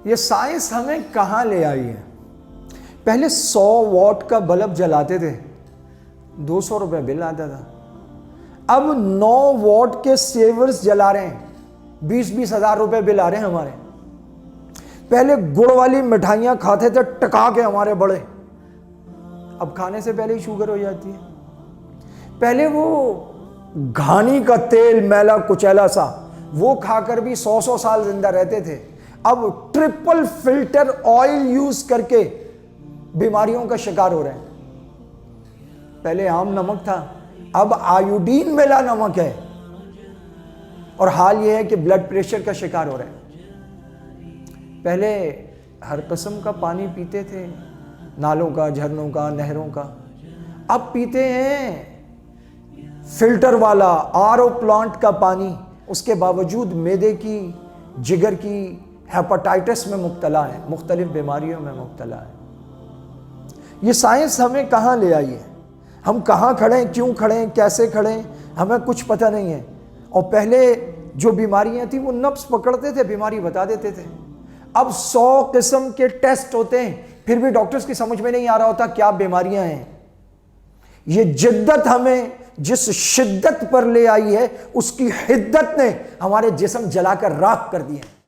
ये साइंस हमें कहाँ ले आई है। पहले 100 वॉट का बल्ब जलाते थे, 200 रुपये बिल आता था। अब 9 वॉट के सेवर्स जला रहे हैं, 20-20 हज़ार रुपये बिल आ रहे हैं हमारे। पहले गुड़ वाली मिठाइयाँ खाते थे टका के हमारे बड़े, अब खाने से पहले ही शुगर हो जाती है। पहले वो घानी का तेल मैला कुचैला सा, वो खाकर भी 100-100 साल जिंदा रहते थे। अब ट्रिपल फिल्टर ऑयल यूज करके बीमारियों का शिकार हो रहे हैं। पहले आम नमक था, अब आयोडीन मिला नमक है, और हाल यह है कि ब्लड प्रेशर का शिकार हो रहे हैं। पहले हर किस्म का पानी पीते थे, नालों का, झरनों का, नहरों का। अब पीते हैं फिल्टर वाला आरओ प्लांट का पानी, उसके बावजूद मैदे की, जिगर की, हेपेटाइटिस में मुब्तला है, मुख्तलिफ बीमारियों में मुब्तला है। ये साइंस हमें कहाँ ले आई है। हम कहाँ खड़े हैं, क्यों खड़े हैं, कैसे खड़े हैं, हमें कुछ पता नहीं है। और पहले जो बीमारियां थी वो नब्स पकड़ते थे, बीमारी बता देते थे। अब 100 किस्म के टेस्ट होते हैं, फिर भी डॉक्टर्स की समझ में नहीं आ रहा होता क्या बीमारियां हैं। ये जिद्दत हमें जिस शिद्दत पर ले आई है, उसकी हिद्दत ने हमारे जिस्म जलाकर राख कर दिए।